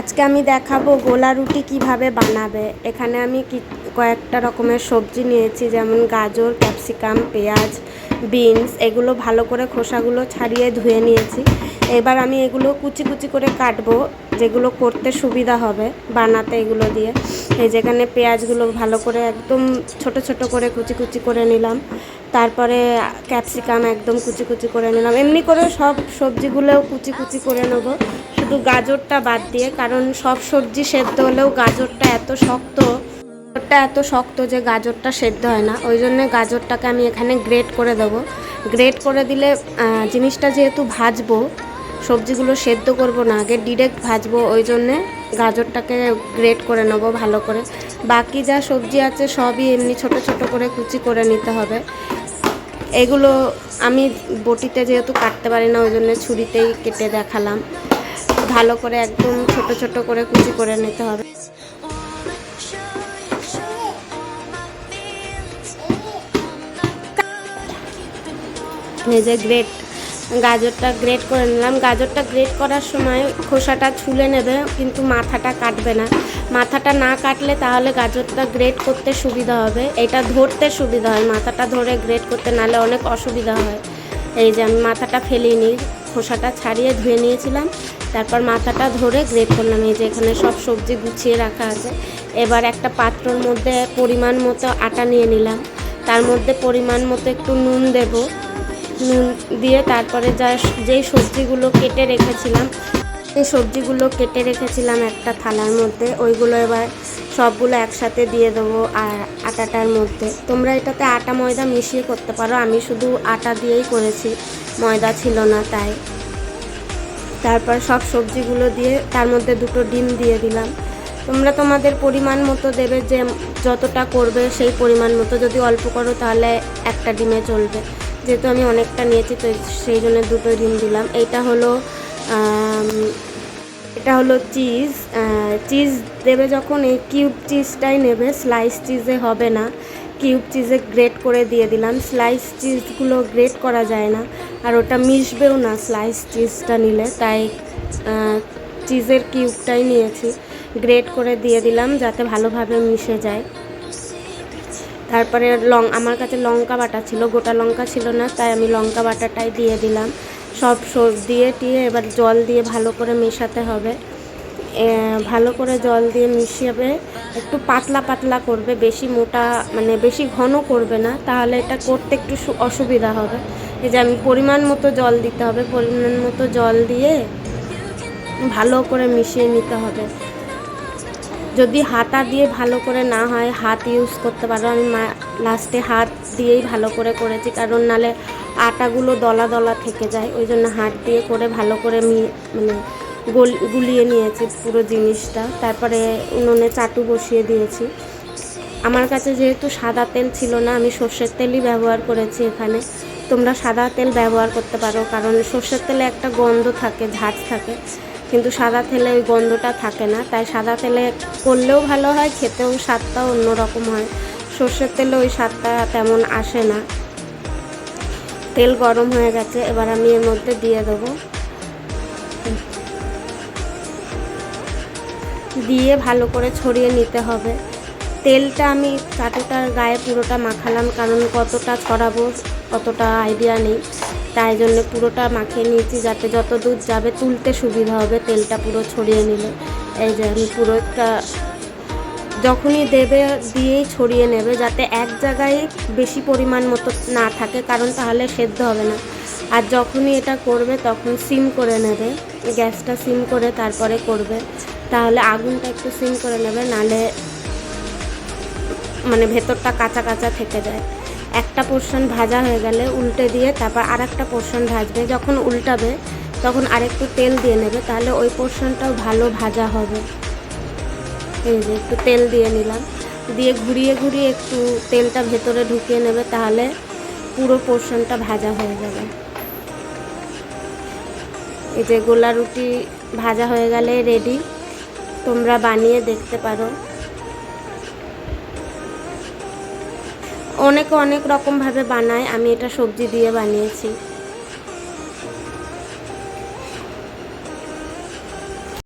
আজকে আমি দেখাবো গোলা রুটি কিভাবে বানাবে। এখানে আমি কয়েকটা রকমের সবজি নিয়েছি, যেমন গাজর, ক্যাপসিকাম, পেঁয়াজ, বিনস। এগুলো ভালো করে খোসাগুলো ছাড়িয়ে ধুয়ে নিয়েছি। এবার আমি এগুলো কুচি কুচি করে কাটবো, যেগুলো করতে সুবিধা হবে বানাতে এগুলো দিয়ে। এই যেখানে পেঁয়াজগুলো ভালো করে একদম ছোট ছোট করে কুচি কুচি করে নিলাম। তারপরে ক্যাপসিকাম একদম কুচি কুচি করে নিলাম। এমনি করে সব সবজিগুলোও কুচি কুচি করে নেব, শুধু গাজরটা বাদ দিয়ে, কারণ সব সবজি সেদ্ধ হলেও গাজরটা এত শক্ত যে গাজরটা সেদ্ধ হয় না। ওই জন্য গাজরটাকে আমি এখানে গ্রেট করে দেবো। গ্রেট করে দিলে জিনিসটা যেহেতু ভাজবো, সবজিগুলো সেদ্ধ করব না, আগে ডিরেক্ট ভাজবো, ওই জন্যে গাজরটাকে গ্রেট করে নেবো ভালো করে। বাকি যা সবজি আছে সবই এমনি ছোট ছোট করে কুচি করে নিতে হবে। এগুলো আমি বটিতে যেহেতু কাটতে পারি না, ওই জন্য ছুরিতেই কেটে দেখালাম। ভালো করে একদম ছোট ছোট করে কুচি করে নিতে হবে। এই যে গাজরটা গ্রেট করে নিলাম। গাজরটা গ্রেট করার সময় খোসাটা ছুলে নেবে, কিন্তু মাথাটা কাটবে না। মাথাটা না কাটলে তাহলে গাজরটা গ্রেট করতে সুবিধা হবে, এটা ধরতে সুবিধা হয়। মাথাটা ধরে গ্রেট করতে নাহলে অনেক অসুবিধা হয়। এই যে আমি মাথাটা ফেলিনি, খোসাটা ছাড়িয়ে ধুয়ে নিয়েছিলাম, তারপর মাথাটা ধরে গ্রেট করলাম। এই যে এখানে সব সবজি গুছিয়ে রাখা আছে। এবার একটা পাত্রর মধ্যে পরিমাণ মতো আটা নিয়ে নিলাম, তার মধ্যে পরিমাণ মতো একটু নুন দেব। নুন দিয়ে তারপরে যেই সবজিগুলো কেটে রেখেছিলাম একটা থালার মধ্যে, ওইগুলো এবার সবগুলো একসাথে দিয়ে দেবো আর আটাটার মধ্যে। তোমরা এটাতে আটা ময়দা মিশিয়ে করতে পারো, আমি শুধু আটা দিয়েই করেছি, ময়দা ছিল না তাই। তারপর সব সবজিগুলো দিয়ে তার মধ্যে 2টো ডিম দিয়ে দিলাম। তোমরা তোমাদের পরিমাণ মতো দেবে, যে যতটা করবে সেই পরিমাণ মতো। যদি অল্প করো তাহলে একটা ডিমে চলবে, যেহেতু আমি অনেকটা নিয়েছি তো সেই জন্য 2টো ডিম দিলাম। এটা হলো চিজ দেবে যখন, এই কিউব চিজটাই নেবে, স্লাইস চিজে হবে না। কিউব চিজে গ্রেট করে দিয়ে দিলাম। স্লাইস চিজগুলো গ্রেট করা যায় না, আর ওটা মিশবেও না স্লাইস চিজটা নিলে, তাই চিজের কিউবটাই নিয়েছি। গ্রেট করে দিয়ে দিলাম যাতে ভালোভাবে মিশে যায়। তারপরে আমার কাছে লঙ্কা বাটা ছিল, গোটা লঙ্কা ছিল না, তাই আমি লঙ্কা বাটাটাই দিয়ে দিলাম। সব দিয়ে এবার জল দিয়ে ভালো করে মেশাতে হবে। ভালো করে জল দিয়ে মিশিয়ে একটু পাতলা পাতলা করবে, বেশি মোটা মানে বেশি ঘন করবে না, তাহলে এটা করতে একটু অসুবিধা হবে। এই যে আমি পরিমাণ মতো জল দিতে হবে, পরিমাণ মতো জল দিয়ে ভালো করে মিশিয়ে নিতে হবে। যদি হাতা দিয়ে ভালো করে না হয় হাত ইউজ করতে পারো। আমি লাস্টে হাত দিয়েই ভালো করে করেছি, কারণ নালে আটাগুলো দলা দলা থেকে যায়, ওই জন্য হাত দিয়ে করে ভালো করে মানে গুলিয়ে নিয়েছি পুরো জিনিসটা। তারপরে উনুনে চাটু বসিয়ে দিয়েছি। আমার কাছে যেহেতু সাদা তেল ছিল না, আমি সর্ষের তেলই ব্যবহার করেছি এখানে। তোমরা সাদা তেল ব্যবহার করতে পারো, কারণ সর্ষের তেলে একটা গন্ধ থাকে, ঝাঁজ থাকে, কিন্তু সাদা তেলে ওই গন্ধটা থাকে না। তাই সাদা তেলে করলেও ভালো হয়, খেতেও স্বাদটাও অন্যরকম হয়। সর্ষের তেলে ওই স্বাদটা তেমন আসে না। তেল গরম হয়ে গেছে, এবার আমি এর মধ্যে দিয়ে দেবো। দিয়ে ভালো করে ছড়িয়ে নিতে হবে। তেলটা আমি চাটুটার গায়ে পুরোটা মাখালাম, কারণ কতটা ছড়াবো কতটা আইডিয়া নেই, তাই জন্য পুরোটা মাখিয়ে নিয়েছি, যাতে যত দূর যাবে তুলতে সুবিধা হবে তেলটা পুরো ছড়িয়ে নিলে। এই যে আমি পুরোটা যখনই দেবে দিয়েই ছড়িয়ে নেবে, যাতে এক জায়গায় বেশি পরিমাণ মতো না থাকে, কারণ তাহলে সেদ্ধ হবে না। আর যখনই এটা করবে তখন সিম করে নেবে, গ্যাসটা সিম করে তারপরে করবে, তাহলে আগুনটা একটু সিম করে নেবে, নালে মানে ভেতরটা কাঁচা কাঁচা থেকে যায়। একটা পোর্শন ভাজা হয়ে গেলে উল্টে দিয়ে তারপর আরেকটা পোর্শন ভাজবে। যখন উল্টাবে তখন আরেকটু তেল দিয়ে নেবে, তাহলে ওই পোর্শনটাও ভালো ভাজা হবে। এই যে একটু তেল দিয়ে নিলাম, দিয়ে ঘুরিয়ে ঘুরিয়ে একটু তেলটা ভেতরে ঢুকিয়ে নেবে, তাহলে পুরো পোর্শনটা ভাজা হয়ে যাবে। এই যে গোলা রুটি ভাজা হয়ে গেলে রেডি, তোমরা বানিয়ে দেখতে পারো। অনেকে অনেক রকমভাবে বানায়, আমি এটা সবজি দিয়ে বানিয়েছি।